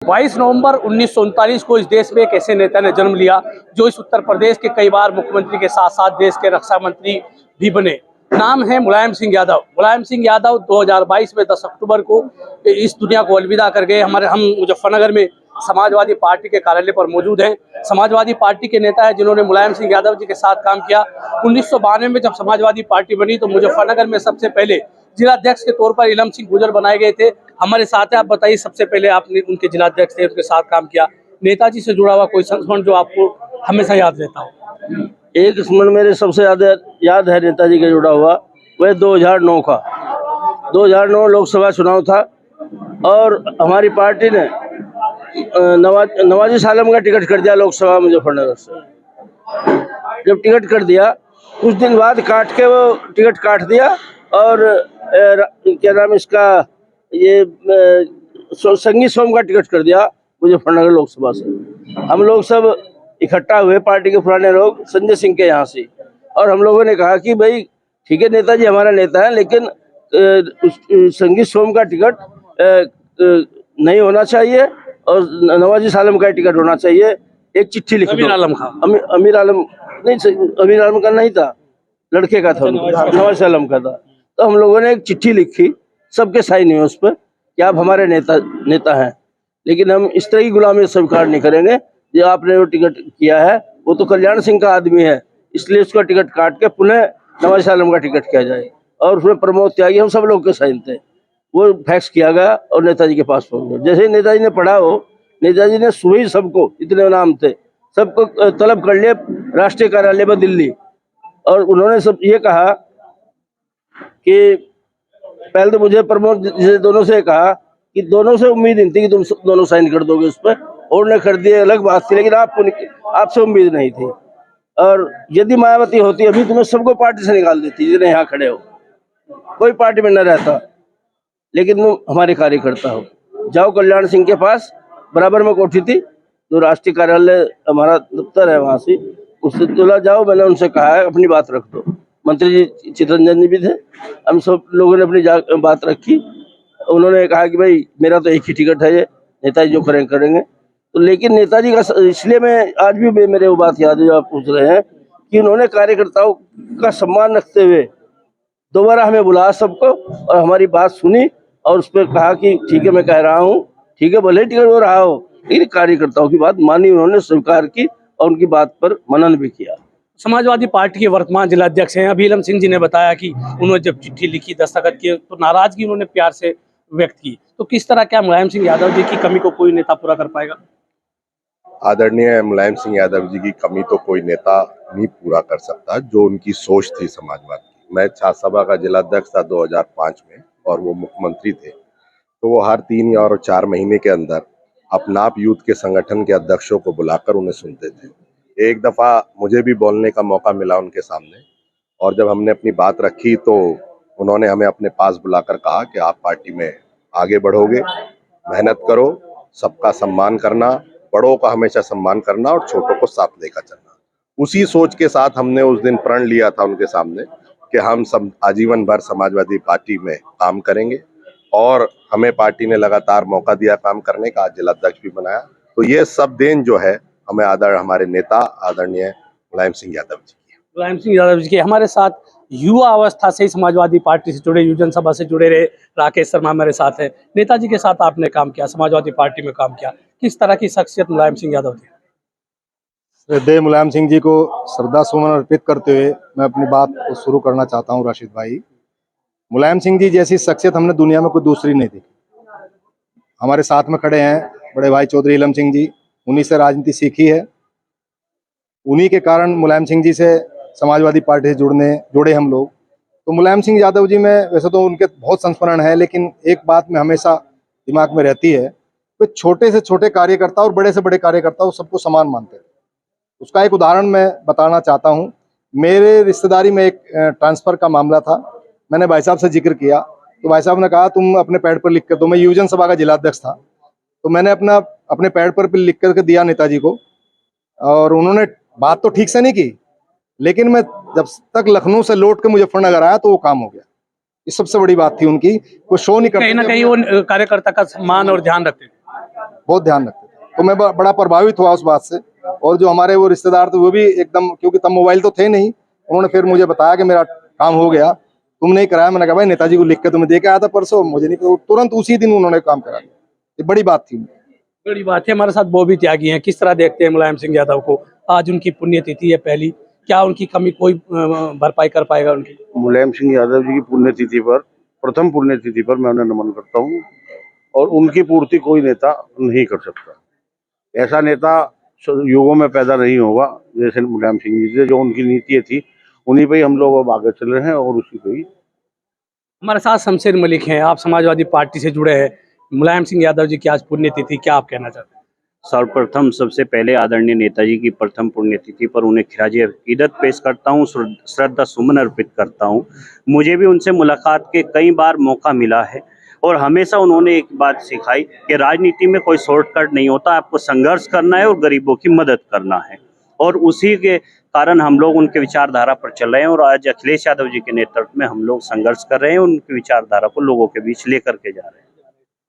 22 नवंबर 1939 को इस देश में एक ऐसे नेता ने जन्म लिया जो इस उत्तर प्रदेश के कई बार मुख्यमंत्री के साथ साथ देश के रक्षा मंत्री भी बने। नाम है मुलायम सिंह यादव। मुलायम सिंह यादव 2022 में 10 अक्टूबर को इस दुनिया को अलविदा कर गए। हम मुजफ्फरनगर में समाजवादी पार्टी के कार्यालय पर मौजूद हैं। समाजवादी पार्टी के नेता है जिन्होंने मुलायम सिंह यादव जी के साथ काम किया। 1992 में जब समाजवादी पार्टी बनी तो मुजफ्फरनगर में सबसे पहले जिलाध्यक्ष के तौर पर इलम सिंह गुजर बनाए गए थे। हमारे साथ है, आप बताइए, सबसे पहले आपने उनके जिलाध्यक्ष थे, उनके साथ काम किया। नेताजी से जुड़ा हुआ कोई संस्मरण जो आपको हमेशा याद रहता हो? एक स्मरण मेरे सबसे ज्यादा याद है नेताजी के जुड़ा हुआ, वह 2009 का 2009 लोकसभा चुनाव था और हमारी पार्टी ने नवाजी सालम का टिकट कर दिया लोकसभा मुजफ्फरनगर से। जब टिकट कर दिया कुछ दिन बाद काट के वो टिकट काट दिया और क्या नाम इसका ये संगीत सोम का टिकट कर दिया मुजफ्फरनगर लोकसभा से। हम लोग सब इकट्ठा हुए, पार्टी के पुराने लोग, संजय सिंह के यहाँ से, और हम लोगों ने कहा कि भाई ठीक है, नेताजी हमारा नेता है, लेकिन संगीत सोम का टिकट नहीं होना चाहिए और नवाजी सालम का टिकट होना चाहिए। एक चिट्ठी लिखी। अमीर आलम खां, अमीर आलम नहीं, अमीर आलम का नहीं था, लड़के का था, नवाज सालम का था। तो हम लोगों ने एक चिट्ठी लिखी, सबके साइन हुए उस पर कि आप हमारे नेता हैं, लेकिन हम इस तरह की गुलामी स्वीकार नहीं करेंगे। जो आपने वो टिकट किया है वो तो कल्याण सिंह का आदमी है, इसलिए उसका टिकट काट के पुनः नवाज सालम का टिकट किया जाए। और उसमें प्रमोद त्यागी, हम सब लोग के साइन थे। वो फैक्स किया गया और नेताजी के पास पहुंच गया। जैसे ही नेताजी ने पढ़ा हो, नेताजी ने सुबह ही सबको, इतने नाम थे, सबको तलब कर लिया राष्ट्रीय कार्यालय में दिल्ली। और उन्होंने सब ये कहा कि पहले तो मुझे प्रमोद जी दोनों से कहा कि दोनों से उम्मीद नहीं थी कि तुम दोनों साइन कर दोगे उस पर, और उन्होंने कर दिए, अलग बात थी, लेकिन आपसे उम्मीद नहीं थी। और यदि मायावती होती अभी तुम्हें सबको पार्टी से निकाल देती, जिन्हें यहाँ खड़े हो, कोई पार्टी में न रहता, लेकिन तुम हमारे कार्यकर्ता हो, जाओ कल्याण सिंह के पास, बराबर में कोठी थी, जो राष्ट्रीय कार्यालय हमारा दफ्तर है वहाँ से, उससे तुला जाओ। मैंने उनसे कहा है अपनी बात रख दो। मंत्री जी चितरंजन जी भी थे, हम सब लोगों ने अपनी बात रखी। उन्होंने कहा कि भाई मेरा तो एक ही टिकट है, ये नेताजी जो करेंगे। तो लेकिन नेताजी का, इसलिए मैं आज भी मेरे वो बात याद है जो आप पूछ रहे हैं, कि उन्होंने कार्यकर्ताओं का सम्मान रखते हुए दोबारा हमें बुलाया सबको और हमारी बात सुनी और उस पर कहा कि ठीक है, मैं कह रहा हूँ, ठीक है, भले टिकट हो रहा हो, लेकिन कार्यकर्ताओं की बात मानी, उन्होंने स्वीकार की और उनकी बात पर मनन भी किया। समाजवादी पार्टी के वर्तमान जिलाध्यक्ष हैं। अभी इलम सिंह जी ने बताया कि उन्होंने जब चिट्ठी लिखी, दस्तखत किए, तो नाराजगी उन्होंने प्यार से व्यक्त की। तो किस तरह, क्या मुलायम सिंह यादव जी की कमी को कोई नेता पूरा कर पाएगा? आदरणीय मुलायम सिंह यादव जी की कमी तो कोई नेता नहीं पूरा कर सकता, जो उनकी सोच थी समाजवाद की। मैं छात्र सभा का जिलाध्यक्ष था 2005 में और वो मुख्यमंत्री थे, तो वो हर 3 और 4 महीने के अंदर अपनाप यूथ के संगठन के अध्यक्षों को बुलाकर उन्हें सुनते थे। एक दफ़ा मुझे भी बोलने का मौका मिला उनके सामने, और जब हमने अपनी बात रखी तो उन्होंने हमें अपने पास बुलाकर कहा कि आप पार्टी में आगे बढ़ोगे, मेहनत करो, सबका सम्मान करना, बड़ों का हमेशा सम्मान करना और छोटों को साथ लेकर चलना। उसी सोच के साथ हमने उस दिन प्रण लिया था उनके सामने कि हम सब आजीवन भर समाजवादी पार्टी में काम करेंगे, और हमें पार्टी ने लगातार मौका दिया काम करने का, आज जिलाध्यक्ष भी बनाया। तो ये सब देन जो है हमें हमारे नेता आदरणीय मुलायम सिंह यादव जी की। मुलायम सिंह यादव जी के हमारे साथ युवा अवस्था से ही समाजवादी पार्टी से जुड़े, युवजन सभा से जुड़े रहे राकेश शर्मा हमारे साथ है। नेताजी के साथ आपने काम किया, समाजवादी पार्टी में काम किया, किस तरह की शख्सियत मुलायम सिंह यादव थी? श्रद्धेय मुलायम सिंह जी को श्रद्धा सुमन अर्पित करते हुए मैं अपनी बात को शुरू करना चाहता हूं। राशिद भाई, मुलायम सिंह जी जैसी शख्सियत हमने दुनिया में कोई दूसरी नहीं देखी। हमारे साथ में खड़े हैं बड़े भाई चौधरी इलम सिंह जी, उन्हीं से राजनीति सीखी है, उन्हीं के कारण मुलायम सिंह जी से समाजवादी पार्टी से जुड़े हम लोग। तो मुलायम सिंह यादव जी में वैसे तो उनके बहुत संस्मरण है, लेकिन एक बात में हमेशा दिमाग में रहती है, वे छोटे से छोटे कार्यकर्ता और बड़े से बड़े कार्यकर्ता सबको समान मानते थे। उसका एक उदाहरण मैं बताना चाहता हूँ। मेरे रिश्तेदारी में एक ट्रांसफ़र का मामला था, मैंने भाई साहब से जिक्र किया, तो भाई साहब ने कहा तुम अपने पैड पर लिख कर दो। मैं युवजन सभा का जिलाध्यक्ष था, तो मैंने अपने पैड पर लिख करके दिया नेताजी को, और उन्होंने बात तो ठीक से नहीं की, लेकिन मैं जब तक लखनऊ से लौट के मुजफ्फरनगर आया तो वो काम हो गया। ये सबसे बड़ी बात थी उनकी, वो शो नहीं करते, कहीं ना कहीं वो कार्यकर्ता का सम्मान और ध्यान रखते थे। बहुत ध्यान रखते थे। तो मैं बड़ा प्रभावित हुआ उस बात से। और जो हमारे वो रिश्तेदार थे वो भी एकदम, क्योंकि तब मोबाइल तो थे नहीं, उन्होंने फिर मुझे बताया कि मेरा काम हो गया, तुम नहीं कराया। मैंने कहा भाई नेताजी को लिख के तुम्हें दे के आया था परसों, मुझे नहीं, तो तुरंत उसी दिन उन्होंने काम करा दिया। ये बड़ी बात थी। बड़ी बात है। हमारे साथ वो भी त्यागी हैं, किस तरह देखते हैं मुलायम सिंह यादव को? आज उनकी पुण्यतिथि है पहली, क्या उनकी कमी कोई भरपाई कर पाएगा उनकी? मुलायम सिंह यादव जी की पुण्यतिथि पर, प्रथम पुण्यतिथि पर मैं उन्हें नमन करता हूँ, और उनकी पूर्ति कोई नेता नहीं कर सकता। ऐसा नेता युगों में पैदा नहीं होगा जैसे मुलायम सिंह जी थे। जो उनकी नीति थी उन्हीं पे ही हम लोग अब आगे चल रहे हैं और उसी पे ही। हमारे साथ शमशेर मलिक हैं, आप समाजवादी पार्टी से जुड़े हैं। मुलायम सिंह यादव जी की आज पुण्यतिथि, क्या आप कहना चाहते हैं? सर्वप्रथम सबसे पहले आदरणीय नेताजी की प्रथम पुण्यतिथि पर उन्हें खिराजे अकीदत पेश करता हूं, श्रद्धा सुमन अर्पित करता हूं। मुझे भी उनसे मुलाकात के कई बार मौका मिला है और हमेशा उन्होंने एक बात सिखाई कि राजनीति में कोई शॉर्टकट नहीं होता, आपको संघर्ष करना है और गरीबों की मदद करना है। और उसी के कारण हम लोग उनके विचारधारा पर चल रहे हैं और आज अखिलेश यादव जी के नेतृत्व में हम लोग संघर्ष कर रहे हैं, उनकी विचारधारा को लोगों के बीच लेकर के जा रहे हैं।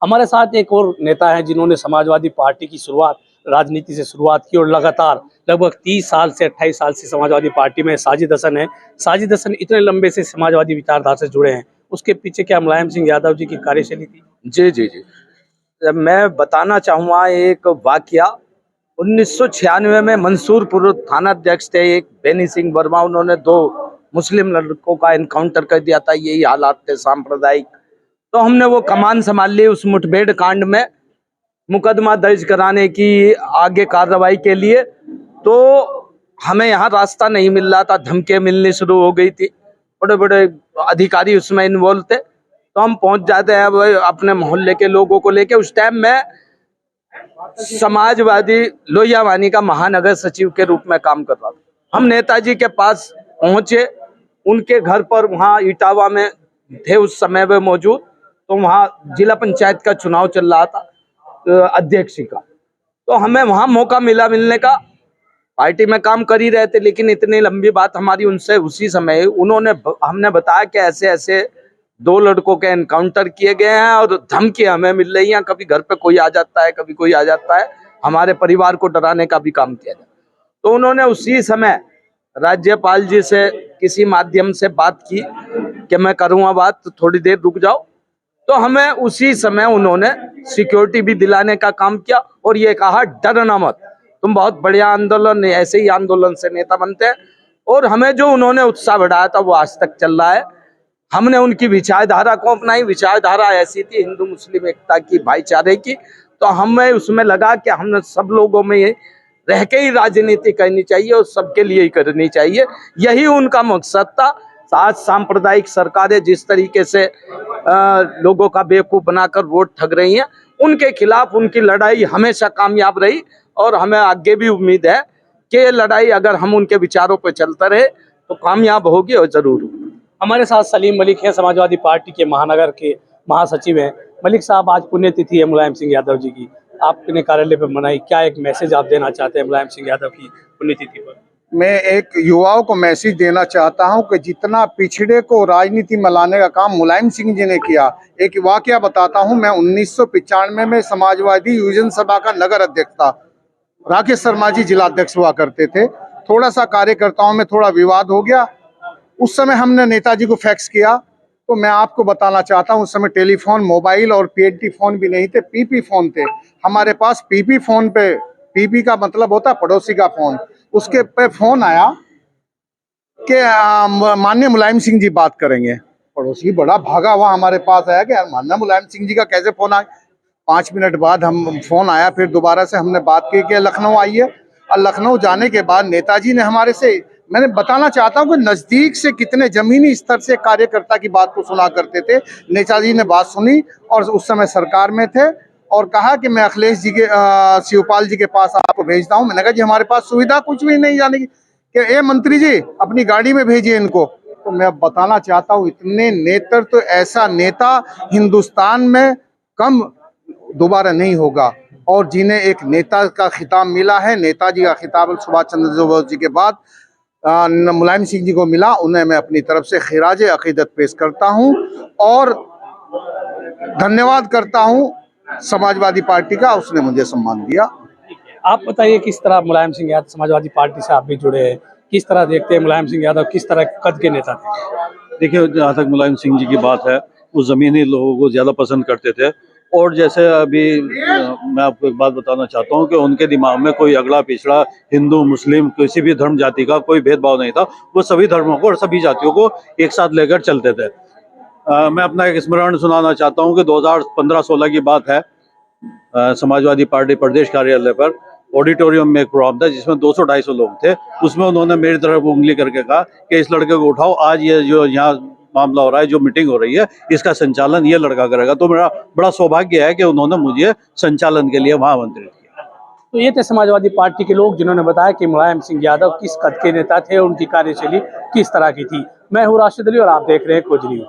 हमारे साथ एक और नेता हैं जिन्होंने समाजवादी पार्टी की शुरुआत, राजनीति से शुरुआत की और लगातार लगभग 30 साल से 28 साल से समाजवादी पार्टी में साजिद हसन है। साजिद हसन इतने लंबे से समाजवादी विचारधारा से जुड़े हैं, उसके पीछे क्या मुलायम सिंह यादव जी की कार्यशैली थी? जी जी जी, मैं बताना चाहूँगा एक वाकया। 1996 में मंसूरपुर थाना अध्यक्ष थे एक बेनी सिंह वर्मा, उन्होंने 2 मुस्लिम लड़कों का एनकाउंटर कर दिया था। यही हालात थे सांप्रदायिक। तो हमने वो कमान संभाल ली उस मुठभेड़ कांड में, मुकदमा दर्ज कराने की आगे कार्रवाई के लिए। तो हमें यहाँ रास्ता नहीं मिल रहा था, धमकियाँ मिलनी शुरू हो गई थी, बड़े बड़े अधिकारी उसमें इन्वॉल्व थे। तो हम पहुंच जाते हैं अपने मोहल्ले के लोगों को लेके। उस टाइम में समाजवादी लोहियावानी का महानगर सचिव के रूप में काम कर रहा था। हम नेताजी के पास पहुंचे, उनके घर पर, वहाँ इटावा में थे उस समय वे मौजूद। तो वहाँ जिला पंचायत का चुनाव चल रहा था अध्यक्ष का। तो हमें वहाँ मौका मिलने का, पार्टी में काम कर ही रहे थे, लेकिन इतनी लंबी बात हमारी उनसे उसी समय हमने बताया कि ऐसे ऐसे 2 लड़कों के एनकाउंटर किए गए हैं और धमकियां हमें मिल रही हैं, कभी घर पे कोई आ जाता है, कभी कोई आ जाता है, हमारे परिवार को डराने का भी काम किया जाए। तो उन्होंने उसी समय राज्यपाल जी से किसी माध्यम से बात की कि मैं करूँगा बात, तो थोड़ी देर रुक जाओ। तो हमें उसी समय उन्होंने सिक्योरिटी भी दिलाने का काम किया और ये कहा डरना मत, तुम बहुत बढ़िया आंदोलन, ऐसे ही आंदोलन से नेता बनते हैं। और हमें जो उन्होंने उत्साह बढ़ाया था वो आज तक चल रहा है। हमने उनकी विचारधारा को अपनाई। विचारधारा ऐसी थी हिंदू मुस्लिम एकता की, भाईचारे की। तो हमें उसमें लगा कि हमने सब लोगों में रह के ही राजनीति करनी चाहिए और सबके लिए ही करनी चाहिए, यही उनका मकसद था। आज सांप्रदायिक सरकारें जिस तरीके से लोगों का बेवकूफ बनाकर वोट ठग रही हैं, उनके खिलाफ उनकी लड़ाई हमेशा कामयाब रही और हमें आगे भी उम्मीद है कि ये लड़ाई अगर हम उनके विचारों पर चलते रहे तो कामयाब होगी और जरूर होगी। हमारे साथ सलीम मलिक हैं, समाजवादी पार्टी के महानगर के महासचिव हैं। मलिक साहब, आज पुण्यतिथि है मुलायम सिंह यादव जी की, आपने कार्यालय पर मनाई, क्या एक मैसेज आप देना चाहते हैं मुलायम सिंह यादव की पुण्यतिथि पर? मैं एक युवाओं को मैसेज देना चाहता हूं कि जितना पिछड़े को राजनीति में लाने का काम मुलायम सिंह जी ने किया। एक वाकया बताता हूं। मैं 1995 में समाजवादी युवजन सभा का नगर अध्यक्ष था। राकेश शर्मा जी जिला अध्यक्ष हुआ करते थे। थोड़ा सा कार्यकर्ताओं में थोड़ा विवाद हो गया। उस समय हमने नेताजी को फैक्स किया। तो मैं आपको बताना चाहता हूं, उस समय टेलीफोन, मोबाइल और पीएटी फोन भी नहीं थे, पीपी फोन थे हमारे पास। पीपी फोन पे, पीपी का मतलब होता है पड़ोसी का फोन, उसके पे फोन आया कि माननीय मुलायम सिंह जी बात करेंगे। पड़ोसी बड़ा भागा हुआ हमारे पास आया कि यार माननीय मुलायम सिंह जी का कैसे फोन आया। 5 मिनट बाद हम फोन आया, फिर दोबारा से हमने बात की कि लखनऊ आइए। और लखनऊ जाने के बाद नेताजी ने हमारे से, मैंने बताना चाहता हूँ कि नजदीक से कितने जमीनी स्तर से कार्यकर्ता की बात को सुना करते थे। नेताजी ने बात सुनी और उस समय सरकार में थे और कहा कि मैं अखिलेश जी के, शिवपाल जी के पास आपको भेजता हूँ। मैंने कहा जी हमारे पास सुविधा कुछ भी नहीं जाने की, कि ए मंत्री जी अपनी गाड़ी में भेजिए इनको। तो मैं बताना चाहता हूँ, इतने नेतृत्व, तो ऐसा नेता हिंदुस्तान में कम दोबारा नहीं होगा। और जिन्हें एक नेता का खिताब मिला है, नेताजी का खिताब सुभाष चंद्र बोस जी के बाद मुलायम सिंह जी को मिला, उन्हें मैं अपनी तरफ से खिराज अकीदत पेश करता हूं और धन्यवाद करता हूं समाजवादी पार्टी का, उसने मुझे सम्मान दिया। आप बताइए किस तरह मुलायम सिंह यादव समाजवादी पार्टी से आप भी जुड़े हैं, किस तरह देखते हैं मुलायम सिंह यादव किस तरह कद के नेता थे? देखिए, जहाँ तक मुलायम सिंह जी की बात है, वो ज़मीनी लोगों को ज़्यादा पसंद करते थे। और जैसे अभी मैं आपको एक बात बताना चाहता हूँ कि उनके दिमाग में कोई अगला पिछड़ा, हिंदू मुस्लिम किसी भी धर्म जाति का कोई भेदभाव नहीं था। वो सभी धर्मों को और सभी जातियों को एक साथ लेकर चलते थे। मैं अपना एक स्मरण सुनाना चाहता हूँ कि 2015-16 की बात है। समाजवादी पार्टी प्रदेश कार्यालय पर ऑडिटोरियम में एक प्रोग्राम था जिसमें 200-250 लोग थे। उसमें उन्होंने मेरी तरफ उंगली करके कहा कि इस लड़के को उठाओ, आज ये जो यहाँ मामला हो रहा है, जो मीटिंग हो रही है, इसका संचालन ये लड़का करेगा। तो मेरा बड़ा सौभाग्य है कि उन्होंने मुझे संचालन के लिए वहाँ आमंत्रित किया। तो ये थे समाजवादी पार्टी के लोग जिन्होंने बताया कि मुलायम सिंह यादव किस कद के नेता थे, उनकी कार्यशैली किस तरह की थी। मैं हूँ राशिद अली और आप देख रहे हैं खोज न्यूज।